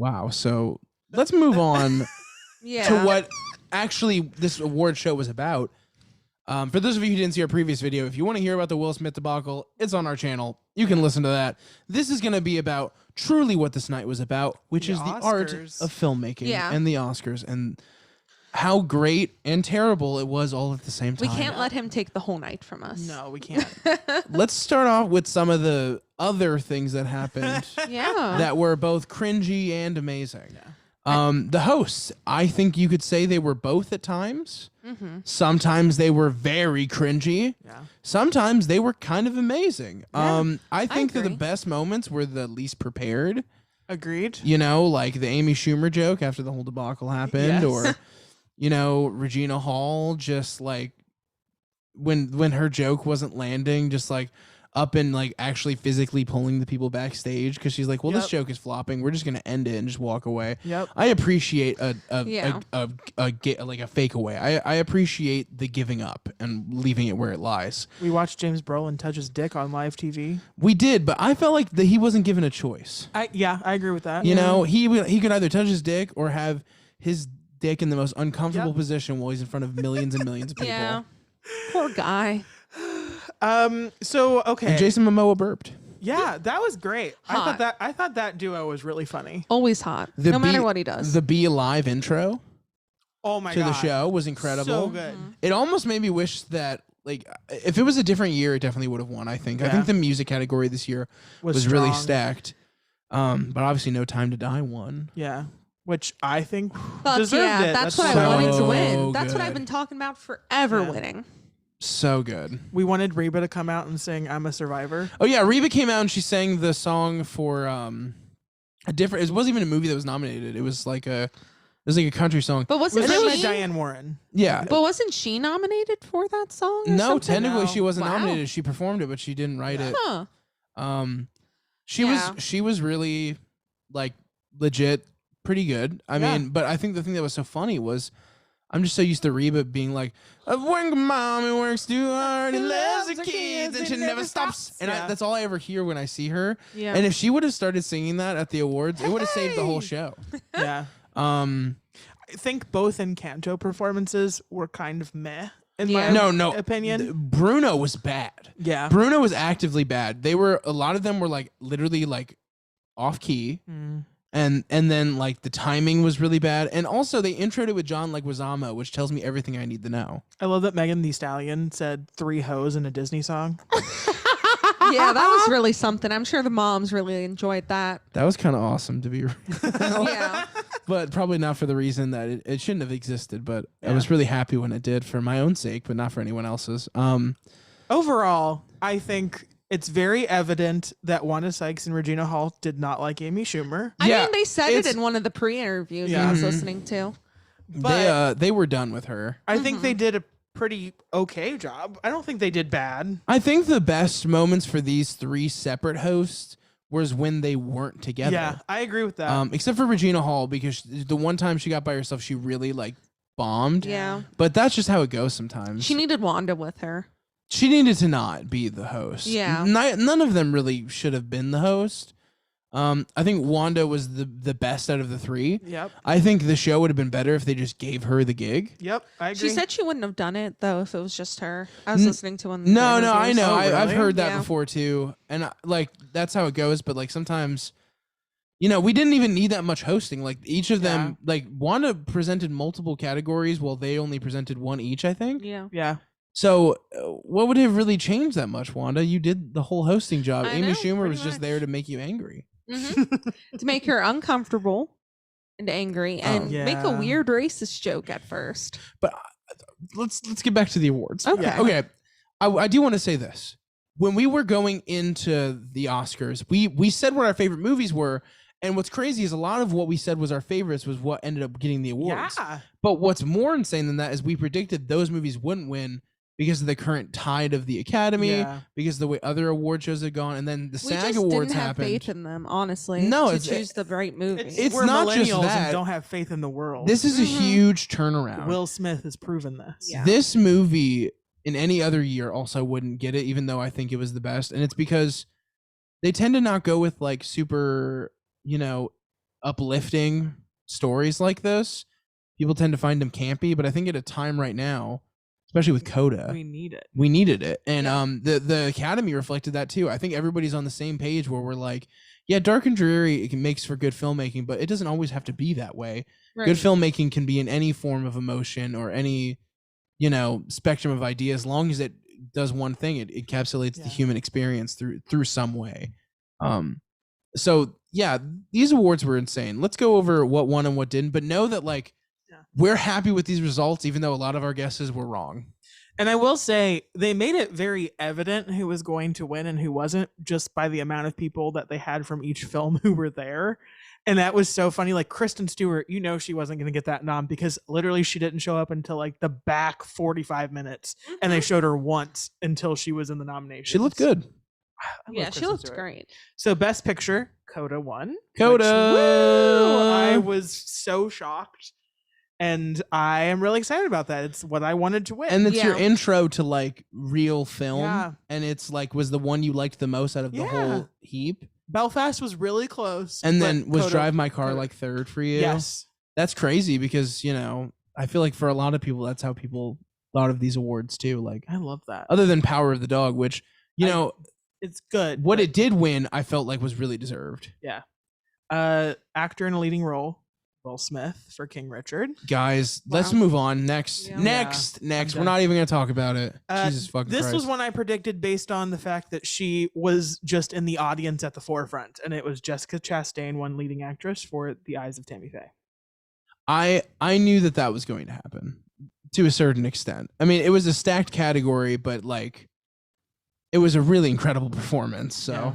Wow. So let's move on Yeah. to what actually this award show was about. For those of you who didn't see our previous video, if you want to hear about the Will Smith debacle, it's on our channel. You can listen to that. This is going to be about truly what this night was about, which is the art of filmmaking and the Oscars and how great and terrible it was all at the same time. We can't let him take the whole night from us. No, we can't. Let's start off with some of the other things that happened that were both cringy and amazing. The hosts, I think you could say they were both at times. Sometimes they were very cringy. Sometimes they were kind of amazing. I think that the best moments were the least prepared. Agreed. You know, like the Amy Schumer joke after the whole debacle happened, or you know, Regina Hall just like when her joke wasn't landing, just like up and like actually physically pulling the people backstage because she's like, well, this joke is flopping. We're just gonna end it and just walk away. I appreciate a fake away. I appreciate the giving up and leaving it where it lies. We watched James Brolin touch his dick on live TV. We did, but I felt like that he wasn't given a choice. I agree with that. You know, he could either touch his dick or have his dick in the most uncomfortable position while he's in front of millions and millions of people. Yeah. Poor guy. So okay. And Jason Momoa burped. Yeah, that was great. Hot. I thought that duo was really funny. Always hot. No matter what he does. The Be Alive intro Oh my to god. the show was incredible. So good. It almost made me wish that like if it was a different year, it definitely would have won, I think. I think the music category this year was really stacked. But obviously No Time to Die won. Yeah. Which I think Fuck deserved yeah, it. that's so what I wanted to win. good. That's what I've been talking about forever winning. So good. We wanted Reba to come out and sing I'm a Survivor. Oh yeah, Reba came out and she sang the song for a different. It wasn't even a movie that was nominated. It was like a country song. But wasn't Was it she? Diane Warren? Yeah. But wasn't she nominated for that song? Or No, something? technically she wasn't Wow. nominated. She performed it, but she didn't write it. Huh. She was really like legit pretty good. I mean, but I think the thing that was so funny was I'm just so used to Reba being like, when mommy works too hard and loves her kids and she never stops. And that's all I ever hear when I see her. Yeah. And if she would have started singing that at the awards, it would have saved the whole show. Yeah. I think both Encanto performances were kind of meh in my opinion. Bruno was bad. Yeah. Bruno was actively bad. A lot of them were like literally like off key. And then like the timing was really bad. And also they introed it with John Leguizamo, which tells me everything I need to know. I love that Megan Thee Stallion said 3 hoes in a Disney song. Yeah, that was really something. I'm sure the moms really enjoyed that. That was kind of awesome to be real. Yeah. But probably not for the reason that it shouldn't have existed. But I was really happy when it did for my own sake, but not for anyone else's. Overall, I think it's very evident that Wanda Sykes and Regina Hall did not like Amy Schumer. I mean, they said it in one of the pre-interviews I was listening to. But they were done with her. I think they did a pretty okay job. I don't think they did bad. I think the best moments for these 3 separate hosts was when they weren't together. Yeah, I agree with that. Except for Regina Hall, because the one time she got by herself, she really like bombed. Yeah. But that's just how it goes sometimes. She needed Wanda with her. She needed to not be the host. Yeah. None of them really should have been the host. I think Wanda was the best out of the 3. Yep. I think the show would have been better if they just gave her the gig. Yep, I agree. She said she wouldn't have done it though if it was just her. I was listening to one. No, I know. Oh, really? I've heard that before too, and like that's how it goes. But like sometimes, you know, we didn't even need that much hosting. Like each of them, like Wanda presented multiple categories, while they only presented one each. I think. Yeah. Yeah. So, what would have really changed that much, Wanda? You did the whole hosting job. Amy Schumer was just there to make you angry. To make her uncomfortable and angry and make a weird racist joke at first. But let's get back to the awards. Okay. Okay. I do want to say this. When we were going into the Oscars, we said what our favorite movies were. And what's crazy is a lot of what we said was our favorites was what ended up getting the awards. Yeah. But what's more insane than that is we predicted those movies wouldn't win because of the current tide of the Academy, because of the way other award shows had gone, and then the SAG Awards happened. We just didn't have faith in them, honestly. No, to choose the right movie. It's We're not just millennials that. and don't have faith in the world. This is a huge turnaround. Will Smith has proven this. Yeah. This movie in any other year also wouldn't get it, even though I think it was the best, and it's because they tend to not go with like super, you know, uplifting stories like this, people tend to find them campy. But I think at a time right now, especially with Coda, we needed it. And the Academy reflected that too. I think everybody's on the same page where we're like, yeah, dark and dreary, it makes for good filmmaking, but it doesn't always have to be that way. Right. Good filmmaking can be in any form of emotion or any, spectrum of ideas, as long as it does one thing. It encapsulates the human experience through some way. So yeah, these awards were insane. Let's go over what won and what didn't, but know that we're happy with these results, even though a lot of our guesses were wrong. And I will say they made it very evident who was going to win and who wasn't, just by the amount of people that they had from each film who were there. And that was so funny. Like Kristen Stewart, she wasn't going to get that nom because literally she didn't show up until the back 45 minutes. Mm-hmm. And they showed her once until she was in the nomination. She looked good. Yeah, she looked great. So Best Picture, Coda won. Coda! Woo! I was so shocked. And I am really excited about that. It's what I wanted to win. And it's your intro to real film. Yeah. And it's was the one you liked the most out of the whole heap. Belfast was really close. And then was Coda, Drive My Car third for you? Yes. That's crazy because, I feel like for a lot of people, that's how people thought of these awards too. I love that. Other than Power of the Dog, which, it's good. What it did win, I felt was really deserved. Yeah. Actor in a leading role. Will Smith for King Richard. Guys, let's move on. Next. We're not even going to talk about it. Jesus fucking Christ. This was one I predicted based on the fact that she was just in the audience at the forefront, and it was Jessica Chastain, one leading actress for The Eyes of Tammy Faye. I knew that was going to happen to a certain extent. I mean, it was a stacked category, but it was a really incredible performance. So yeah.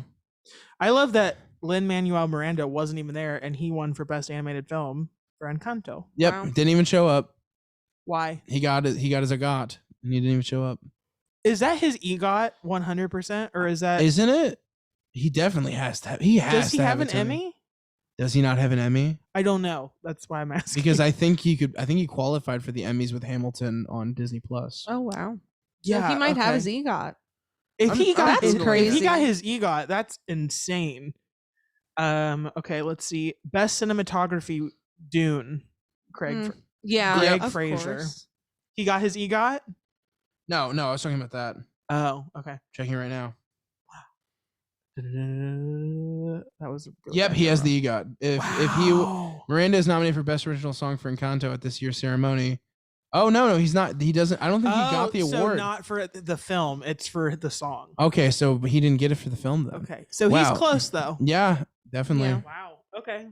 I love that Lin-Manuel Miranda wasn't even there, and he won for Best Animated Film for Encanto. Yep, didn't even show up. Why? He got his EGOT, and he didn't even show up. Is that his EGOT 100%, or is that? Isn't it? He definitely has to have. Does he have an Emmy? Does he not have an Emmy? I don't know. That's why I'm asking. Because I think he qualified for the Emmys with Hamilton on Disney Plus. Oh wow. Yeah, so he might have his EGOT. If he got his crazy. EGOT, that's insane. Okay, let's see. Best cinematography, Dune. Greg Fraser. Course. He got his EGOT? No, I was talking about that. Oh, okay. Checking right now. That was he has the EGOT. If Miranda is nominated for Best Original Song for Encanto at this year's ceremony. Oh no, he's not. He doesn't. I don't think he got the award. So not for the film. It's for the song. Okay, so he didn't get it for the film then. Okay, so he's close though. Yeah, definitely. Yeah. Wow. Okay.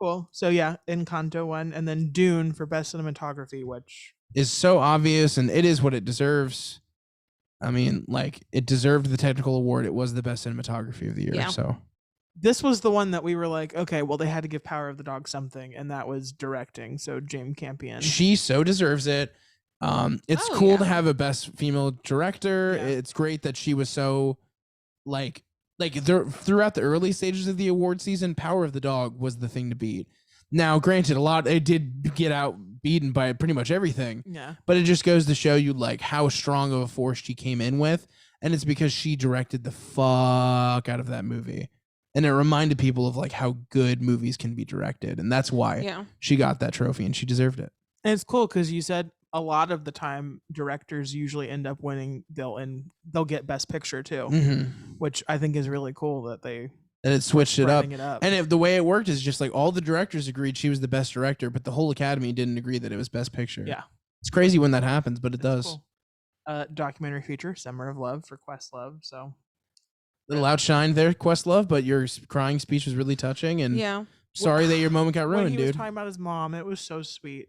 Cool. So yeah, Encanto won, and then Dune for Best Cinematography, which is so obvious, and it is what it deserves. I mean, it deserved the technical award. It was the best cinematography of the year. Yeah. So this was the one that we were like, okay, well, they had to give Power of the Dog something, and that was directing. So Jane Campion. She so deserves it. It's cool to have a best female director. Yeah. It's great that she was so throughout the early stages of the award season, Power of the Dog was the thing to beat. Now, granted, it did get beaten by pretty much everything. Yeah. But it just goes to show you how strong of a force she came in with, and it's because she directed the fuck out of that movie. And it reminded people of how good movies can be directed. And that's why she got that trophy, and she deserved it. And it's cool because you said a lot of the time directors usually end up winning. They'll get Best Picture too, which I think is really cool that they and it switched it up. And the way it worked is just all the directors agreed she was the best director, but the whole Academy didn't agree that it was Best Picture. Yeah, it's crazy when that happens, but it does. Cool. Documentary feature, Summer of Love for Questlove. So. Little outshine there, Questlove, but your crying speech was really touching, and sorry that your moment got ruined, when he dude. was talking about his mom, it was so sweet.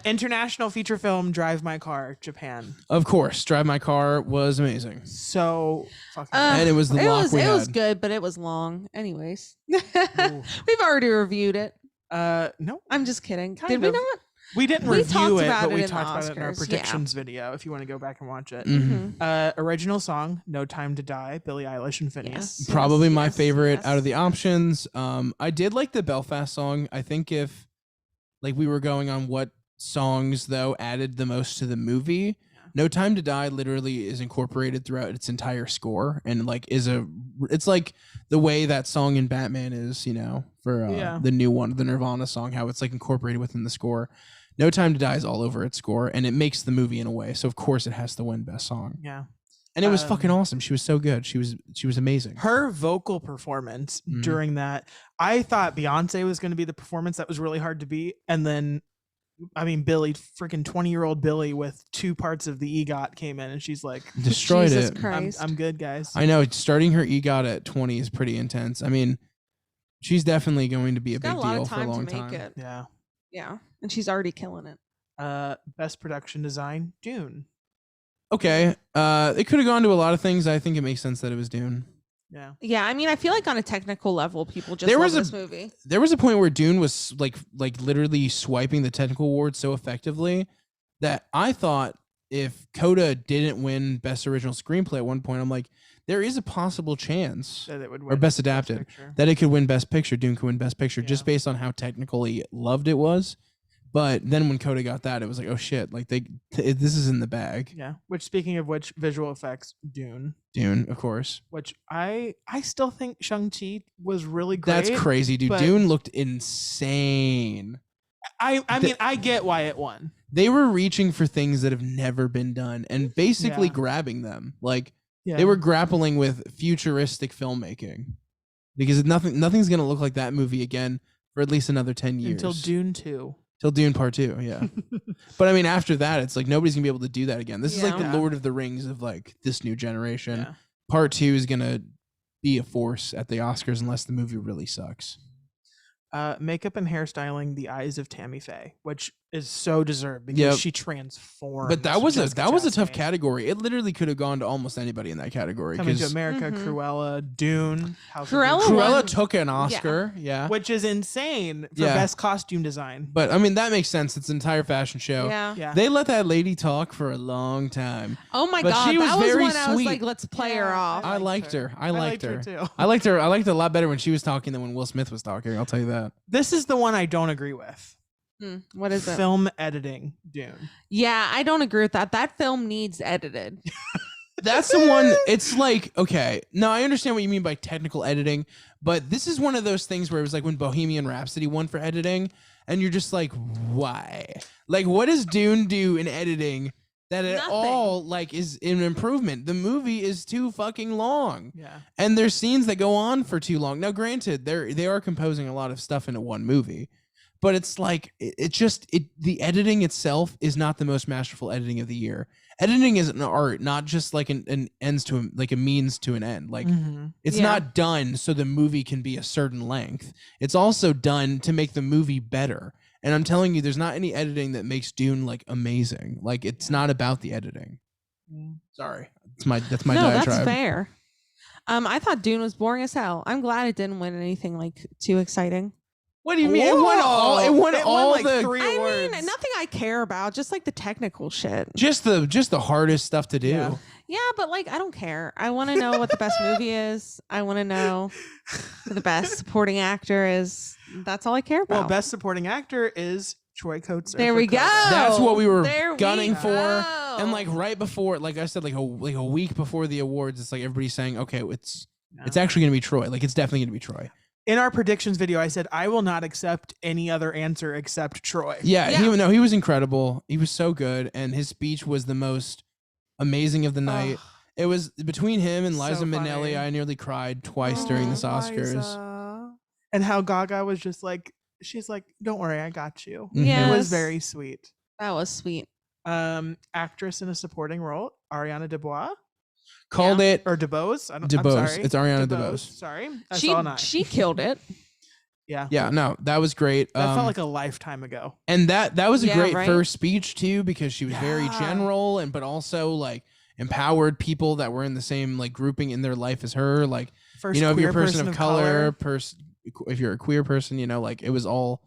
International feature film, Drive My Car, Japan. Of course, Drive My Car was amazing. So fucking and it was the lock we had. It was good, but it was long. Anyways, we've already reviewed it. No, I'm just kidding. Did we not? We didn't review it, but we talked about it in our predictions video. If you want to go back and watch it, original song, "No Time to Die," Billie Eilish and Phineas. Yes, probably my favorite out of the options. I did like the Belfast song. I think if we were going on what songs though added the most to the movie, "No Time to Die" literally is incorporated throughout its entire score, and it's like the way that song in Batman is, for the new one, the Nirvana song, how it's like incorporated within the score. No Time to Die is all over its score, and it makes the movie in a way. So of course it has to win best song. Yeah. And it was fucking awesome. She was so good. She was amazing. Her vocal performance during that, I thought Beyonce was going to be the performance that was really hard to beat. And then, I mean, Billy, freaking 20-year-old Billy with 2 parts of the EGOT came in, and she's like, destroyed Jesus it. Christ. I'm good, guys. I know. Starting her EGOT at 20 is pretty intense. I mean, she's definitely going to be a big deal for a long time. It. Yeah. Yeah. And she's already killing it. Best production design, Dune. Okay. It could have gone to a lot of things. I think it makes sense that it was Dune. Yeah. Yeah, I mean, I feel like on a technical level, people just love this movie. There was a point where Dune was like literally swiping the technical awards so effectively that I thought if Coda didn't win Best Original Screenplay at one point, I'm like, there is a possible chance that it would win or Best Adapted that it could win Best Picture. Dune could win Best Picture just based on how technically loved it was. But then when Coda got that, it was like, oh shit, like this is in the bag. Yeah. Which, speaking of which, visual effects, Dune, of course. Which I still think Shang-Chi was really great. That's crazy, dude. Dune looked insane. I mean, I get why it won. They were reaching for things that have never been done and basically grabbing them. Like they were grappling with futuristic filmmaking because nothing's gonna look like that movie again for at least another 10 years until Dune 2. Till Dune Part 2, yeah. But I mean, after that, it's like nobody's gonna be able to do that again. This is like the Lord of the Rings of like this new generation. Yeah. Part 2 is gonna be a force at the Oscars unless the movie really sucks. Makeup and hairstyling, The Eyes of Tammy Faye, which is so deserved because she transformed. But that was a tough category. It literally could have gone to almost anybody in that category. Coming to America, Cruella, Dune. Cruella took an Oscar, which is insane for best costume design. But I mean, that makes sense. It's an entire fashion show. Yeah. They let that lady talk for a long time. Oh my god, she was that was very when I was sweet. like, let's play her off. I liked her. I liked her too. I liked her a lot better when she was talking than when Will Smith was talking. I'll tell you that. This is the one I don't agree with. What is it? Film editing, Dune. Yeah, I don't agree with that. That film needs edited. That's the one. It's like, okay, no, I understand what you mean by technical editing, but this is one of those things where it was like when Bohemian Rhapsody won for editing, and you're just like, why? Like, what does Dune do in editing that at all like is an improvement? The movie is too fucking long. Yeah. And there's scenes that go on for too long. Now, granted, they are composing a lot of stuff into one movie. But it's like the editing itself is not the most masterful editing of the year. Editing is an art, not just like an ends to like a means to an end. Like it's not done so the movie can be a certain length. It's also done to make the movie better. And I'm telling you, there's not any editing that makes Dune like amazing. Like it's not about the editing. Sorry, that's my diatribe. That's fair. I thought Dune was boring as hell. I'm glad it didn't win anything like too exciting. What do you mean? It won all like the 3 awards. I mean, nothing I care about, just like the technical shit. Just the hardest stuff to do. Yeah, but like I don't care. I want to know what the best movie is. I want to know who the best supporting actor is. That's all I care about. Well, best supporting actor is Troy Coates. There we go. That's what we were gunning for. And like right before, like I said, like a week before the awards, it's like everybody's saying, okay, it's actually gonna be Troy. Like it's definitely gonna be Troy. In our predictions video, I said I will not accept any other answer except Troy. Yeah. He was incredible. He was so good, and his speech was the most amazing of the night. It was between him and Liza Minnelli. I nearly cried twice during this Oscars. Liza. And how Gaga was just like, she's like, "Don't worry, I got you." Yes. It was very sweet. That was sweet. Actress in a supporting role, Ariana DeBose. Called it or DeBose. I'm sorry. It's Ariana DeBose. Sorry, she killed it. Yeah. No, that was great. That felt like a lifetime ago. And that was a great first speech too, because she was very general but also like empowered people that were in the same like grouping in their life as her. Like first, if you're a person of color, if you're a queer person, like it was all.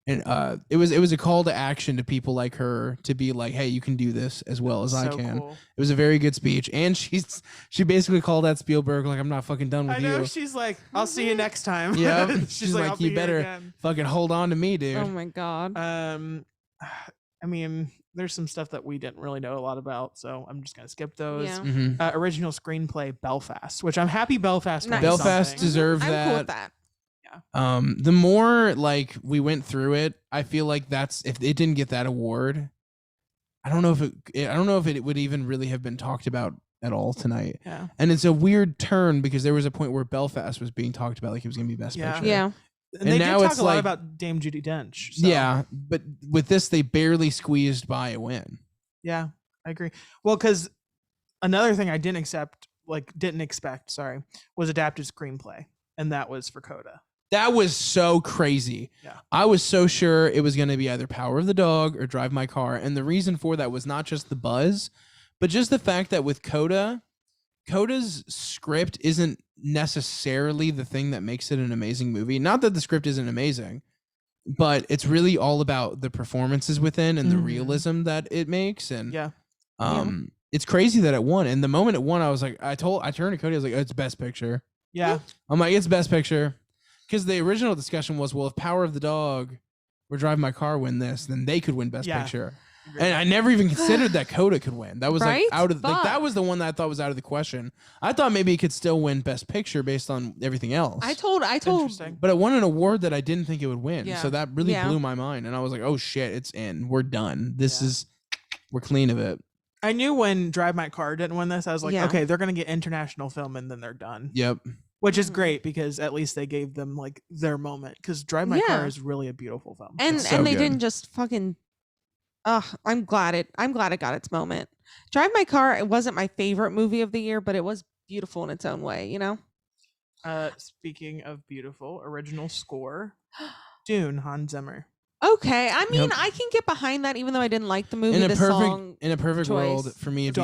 And it was a call to action to people like her to be like, hey, you can do this as well as I can. Cool. It was a very good speech, and she basically called out Spielberg like, I'm not fucking done with you. I know. She's like, I'll see you next time. Yeah, she's like you better fucking hold on to me, dude. Oh my god. I mean, there's some stuff that we didn't really know a lot about, so I'm just gonna skip those. Yeah. Original screenplay, Belfast, which I'm happy Belfast. Belfast deserves that. I'm cool with that. Yeah. The more like we went through it, I feel like if it didn't get that award, I don't know if it would even really have been talked about at all tonight. Yeah. And it's a weird turn because there was a point where Belfast was being talked about like it was going to be Best Picture. Yeah. And they now did talk a lot about Dame Judi Dench. So. Yeah, but with this, they barely squeezed by a win. Yeah, I agree. Well, because another thing I didn't expect, was adapted screenplay, and that was for Coda. That was so crazy. Yeah. I was so sure it was going to be either Power of the Dog or Drive My Car, and the reason for that was not just the buzz, but just the fact that with Coda's script isn't necessarily the thing that makes it an amazing movie. Not that the script isn't amazing, but it's really all about the performances within and the realism that it makes. And it's crazy that it won. And the moment it won, I was like, I turned to Cody, I was like, oh, it's Best Picture. Yeah. I'm like, it's Best Picture. Because the original discussion was, well, if Power of the Dog or Drive My Car win this, then they could win Best Picture. And I never even considered that Coda could win. That was like out of that was the one that I thought was out of the question. I thought maybe it could still win Best Picture based on everything else. I told, but it won an award that I didn't think it would win. Yeah. So that really blew my mind, and I was like, oh shit, it's in. We're done. We're clean of it. I knew when Drive My Car didn't win this, I was like, okay, they're gonna get international film, and then they're done. Yep. Which is great because at least they gave them like their moment. Because Drive My Car is really a beautiful film, and they didn't just fucking. I'm glad it got its moment. Drive My Car, it wasn't my favorite movie of the year, but it was beautiful in its own way, you know? Speaking of beautiful, original score, Dune, Hans Zimmer. Okay, I mean, I can get behind that, even though I didn't like the movie. In a perfect world, for me, it'd be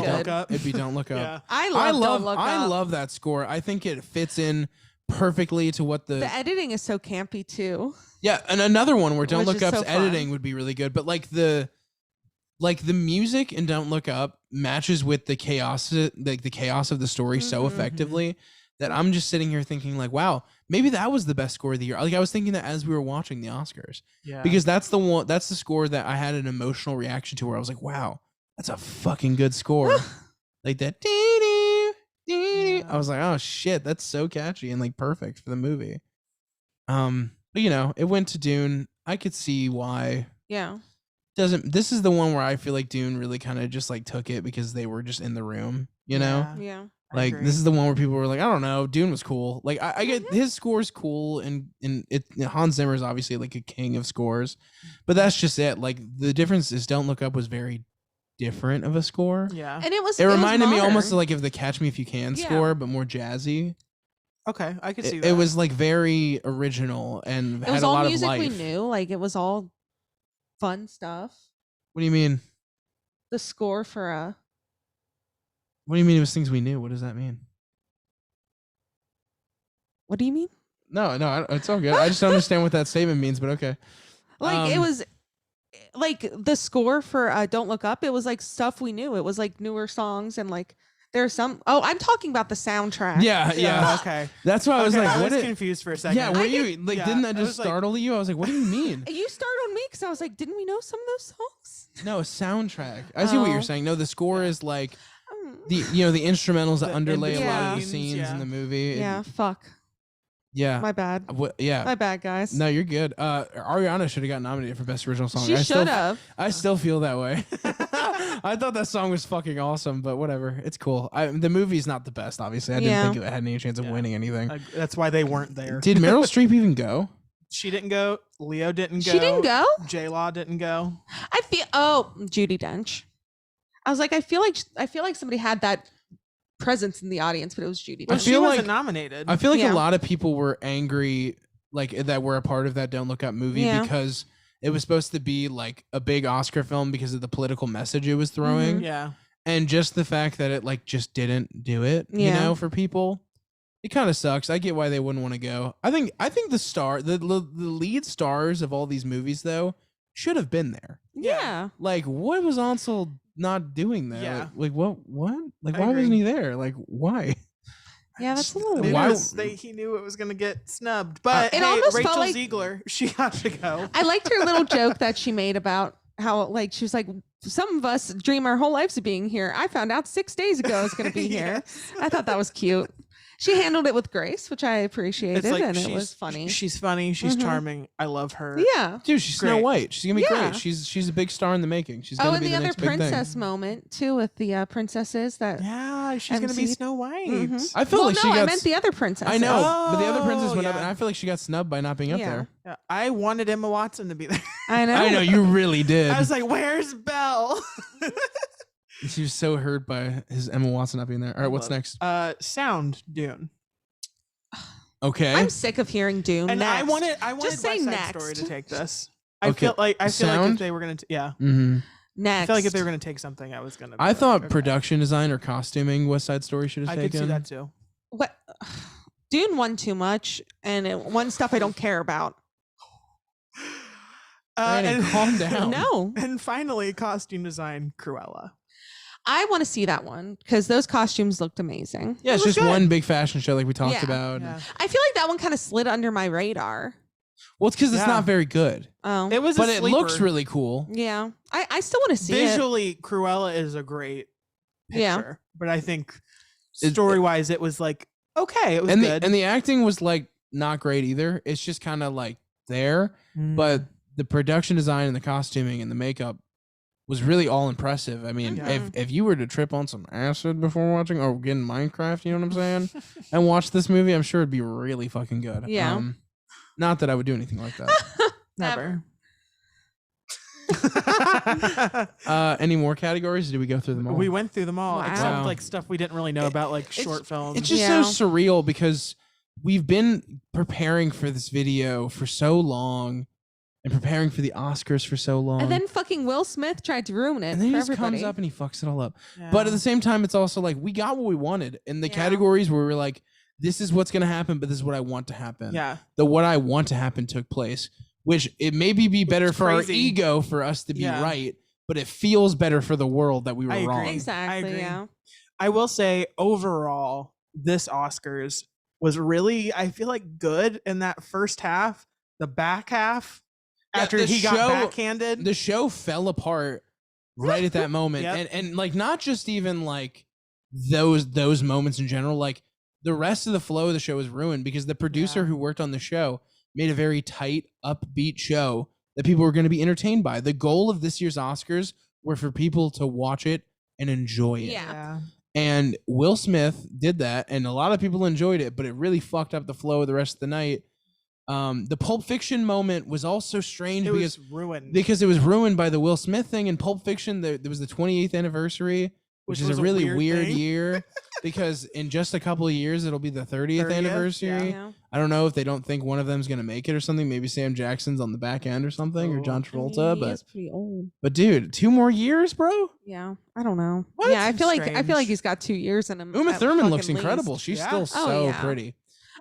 Don't Look Up. Yeah. I love that score. I think it fits in perfectly to what the editing is so campy too. Yeah, and another one where Don't Look Up's editing would be really good, but like the music in Don't Look Up matches with the chaos, like the chaos of the story so effectively that I'm just sitting here thinking like, wow, maybe that was the best score of the year. Like I was thinking that as we were watching the Oscars. Yeah. Because that's the score that I had an emotional reaction to where I was like, wow, that's a fucking good score. Like that. I was like, oh shit, that's so catchy and like perfect for the movie. But you know, it went to Dune. I could see why. Yeah. This is the one where I feel like Dune really kind of just like took it because they were just in the room, you know? Yeah. Like this is the one where people were like, I don't know, Dune was cool. Like I get his score's cool, and Hans Zimmer is obviously like a king of scores, but that's just it. Like the difference is Don't Look Up was very different of a score. Yeah. And it reminded me almost of like of the Catch Me If You Can score, but more jazzy. Okay, I could see that. It was like very original and had a lot of life. It was all music we knew. Like it was all fun stuff. What do you mean? The score for What do you mean it was things we knew? What does that mean? What do you mean? No, it's all good. I just don't understand what that statement means, but okay. Like it was like the score for Don't Look Up, it was like stuff we knew. It was like newer songs and like there's some. Oh, I'm talking about the soundtrack. Yeah. Okay. That's why I was like, I was confused for a second. Yeah, were you like? Didn't that just startle you? I was like, what do you mean? You startled me because I was like, didn't we know some of those songs? No, a soundtrack. I see what you're saying. No, the score is like the the instrumentals that underlay a lot of the scenes in the movie. Yeah. Fuck. Yeah. My bad. Yeah. My bad, guys. No, you're good. Ariana should have got nominated for Best Original Song. She should have. I still feel that way. I thought that song was fucking awesome, but whatever. It's cool. The movie's not the best, obviously. I didn't think it had any chance of winning anything. That's why they weren't there. Did Meryl Streep even go? She didn't go. Leo didn't go. She didn't go? J-Law didn't go. Judi Dench. I was like, I feel like somebody had that presence in the audience, but it was Judi Dench. But she wasn't nominated. I feel like a lot of people were angry, like that were a part of that Don't Look Up movie because it was supposed to be like a big Oscar film because of the political message it was throwing. Yeah. And just the fact that it like just didn't do it, you know, for people. It kind of sucks. I get why they wouldn't want to go. I think the lead stars of all these movies though should have been there. Yeah. Like what was Ansel not doing there? Yeah. Like what? Like why wasn't he there? Like why? Yeah, that's a little weird. He knew it was going to get snubbed. But it almost Rachel felt like Ziegler, she got to go. I liked her little joke that she made about how like she was like, some of us dream our whole lives of being here. I found out 6 days ago I was going to be here. I thought that was cute. She handled it with grace, which I appreciated, It's like and it was funny. She's funny. She's charming. I love her. Yeah. Dude, she's Great. Snow White. She's gonna be Yeah. great. She's a big star in the making. She's gonna and be the the other next big thing. princess moment too, with the princesses that. Yeah, she's gonna be MC Snow White. Mm-hmm. I feel like she got. I meant the other princess. I know, but the other Oh, princess went up, yeah. and I feel like she got snubbed by not being up there. Yeah, I wanted Emma Watson to be there. I know. I know you really did. I was like, "Where's Belle?" She was so hurt by his Emma Watson not being there. All right, what's next? Sound Dune. Okay. I'm sick of hearing Dune. And next. I wanted Just say West Side next. Story to take this. Okay. I feel like Sound? if they were gonna, Mm-hmm. Next. I feel like if they were gonna take something, I was gonna. I like, thought okay. production design or costuming West Side Story should have I taken. could see that too. What? Dune won too much, and it won stuff I don't care about. Brandon, calm down. No. And finally, costume design Cruella. I want to see that one because those costumes looked amazing. Yeah, it's It was just good. one big fashion show like we talked Yeah. about. Yeah. I feel like that one kind of slid under my radar. Well, it's because it's Yeah. not very good, Oh, It was, but a it sleeper. looks really cool. yeah. I still want to see it. Visually. Cruella is a great picture, Yeah. but I think It- story wise, it was like okay, it was And good. the acting was like not great either. It's just kind of like there, but the production design and the costuming and the makeup was really all impressive. I mean, Yeah. if you were to trip on some acid before watching or get in Minecraft, you know what I'm saying, and watch this movie, I'm sure it'd be really fucking good. Yeah. Not that I would do anything like that. never. Any more categories? Or did we go through them all? We went through them all, Wow. except Wow. like stuff we didn't really know about, like short films. It's just Yeah. so surreal because we've been preparing for this video for so long and preparing for the Oscars for so long. And then fucking Will Smith tried to ruin it And then he for just everybody. comes up and he fucks it all up. Yeah. But at the same time, it's also like we got what we wanted in the Yeah. categories where we're like, this is what's going to happen, but this is what I want to happen. yeah, The what I want to happen took place, which it maybe be better It's for crazy. our ego for us to be Yeah. right, but it feels better for the world that we were I agree. wrong. Exactly. agree. Yeah. I will say overall, this Oscars was really, I feel like, good in that first half. The back half, Yeah, after the he got show- backhanded, The show fell apart right at that moment. Yep. And like not just even like those moments in general, like the rest of the flow of the show was ruined because the producer Yeah. who worked on the show made a very tight, upbeat show that people were going to be entertained by. The goal of this year's Oscars were for people to watch it and enjoy it. Yeah. And Will Smith did that, and a lot of people enjoyed it, but it really fucked up the flow of the rest of the night. The Pulp Fiction moment was also strange it because was ruined. it was ruined by the Will Smith thing. In Pulp Fiction, there was the 28th anniversary, which is was a a really weird weird thing. year because in just a couple of years, it'll be the 30th 30th, anniversary. Yeah. I don't know if they don't think one of them's going to make it or something. Maybe Sam Jackson's on the back end or something, or Oh. John I mean, Travolta. he But is pretty old. dude, 2 more years, bro? Yeah. I don't know. What? Yeah, I feel like Strange. he's got 2 years in him. Uma at Thurman looks fucking incredible. least. She's Yeah. still Oh, so yeah. pretty.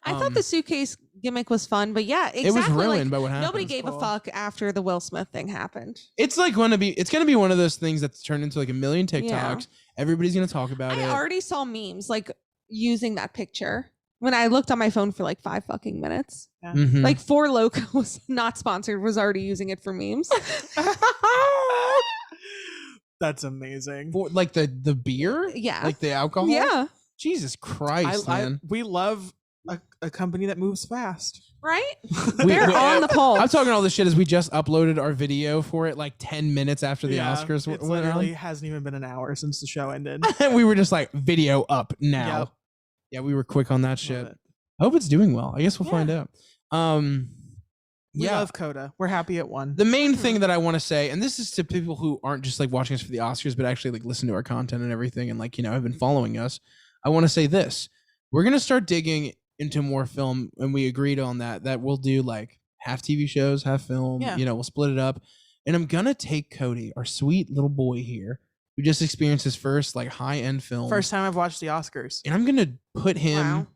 I thought the suitcase gimmick was fun, but yeah, exactly. It was ruined like, by what happened. nobody gave cool. a fuck after the Will Smith thing happened. It's like it's gonna be one of those things that's turned into like a million TikToks. Yeah. Everybody's gonna talk about I it. already saw memes like using that picture when I looked on my phone for like 5 fucking minutes. Mhm. Like Four Loko was not sponsored, was already using it for memes. That's amazing. For, like the beer, Yeah. like the alcohol. Yeah. Jesus Christ, man. We love a company that moves fast. Right? We- They're we- on the pulse. I'm talking all this shit as we just uploaded our video for it like 10 minutes after the Yeah, Oscars it went literally on. hasn't even been an hour since the show ended. And we were just like, video up now. Yep. Yeah, we were quick on that Love shit. it. I hope it's doing well. I guess we'll Yeah. find out. We Yeah. love Coda. We're happy it won. The main thing that I want to say, and this is to people who aren't just like watching us for the Oscars, but actually like listen to our content and everything, and like, have been following us. I want to say this: we're gonna start digging into more film, and we agreed on that we'll do like half TV shows, half film. Yeah. We'll split it up, and I'm gonna take Cody, our sweet little boy here, who just experienced his first like high end film, First time I've watched the Oscars. and I'm gonna put him. Wow.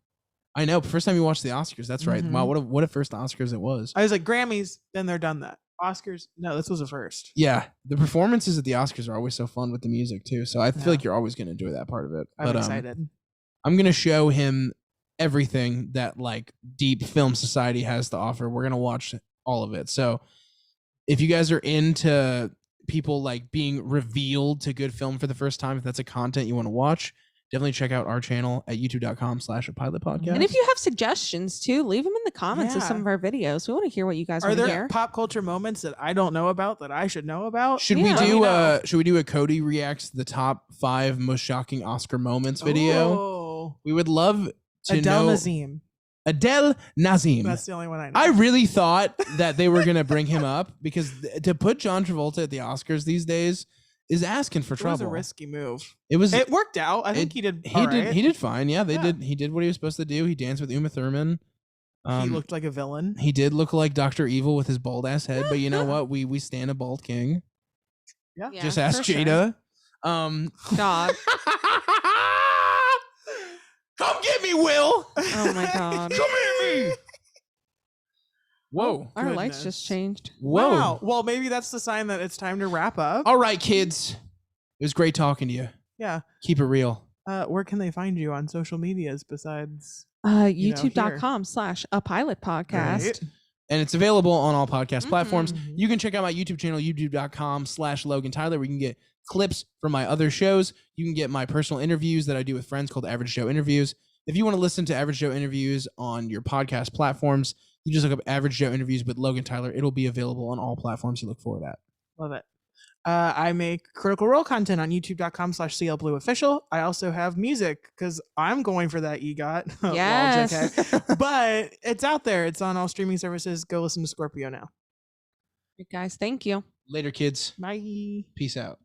I know, first time you watched the Oscars. That's right. Mhm. Wow, what a first Oscars it was. I was like, Grammys, then they're done that. Oscars, no, this was a first. Yeah, the performances at the Oscars are always so fun with the music too. So I feel Yeah. like you're always gonna enjoy that part of it. I'm excited. I'm gonna show him everything that like deep film society has to offer. We're gonna watch all of it. So if you guys are into people like being revealed to good film for the first time, if that's a content you want to watch, definitely check out our channel at youtube.com/apilotpodcast. And if you have suggestions too, leave them in the comments of Yeah. some of our videos. We want to hear what you guys Are want to there hear. pop culture moments that I don't know about that I should know about? Should Yeah. we do a Cody reacts to the top 5 most shocking Oscar moments video? Oh. We would love to Adele know Nazim. Adele Nazim. That's the only one I know. I really thought that they were gonna bring him up because to put John Travolta at the Oscars these days is asking for trouble. It was a risky move. It worked out. I think he did. He did fine. Yeah, Yeah. did. He did what he was supposed to do. He danced with Uma Thurman. He looked like a villain. He did look like Dr. Evil with his bald ass head, but you know what? We stand a bald king. Yeah. Just ask Jada. God. Come get me, Will. Oh my God. Come get me. Whoa. Our lights Goodness. just changed. Whoa. Wow. Well, maybe that's the sign that it's time to wrap up. All right, kids. It was great talking to you. Yeah. Keep it real. Where can they find you on social medias besides YouTube.com/apilotpodcast. Right. And it's available on all podcast platforms. Mhm. You can check out my YouTube channel, youtube.com/Logan Tyler, where you can get clips from my other shows. You can get my personal interviews that I do with friends called Average Joe Interviews. If you want to listen to Average Joe Interviews on your podcast platforms, you just look up Average Joe Interviews with Logan Tyler. It'll be available on all platforms you look for that. Love it. I make Critical Role content on youtube.com/CLBlueOfficial. I also have music because I'm going for that EGOT. Lol, Yes. JK. But it's out there. It's on all streaming services. Go listen to Scorpio now. Guys, thank you. Later, kids. Bye. Peace out.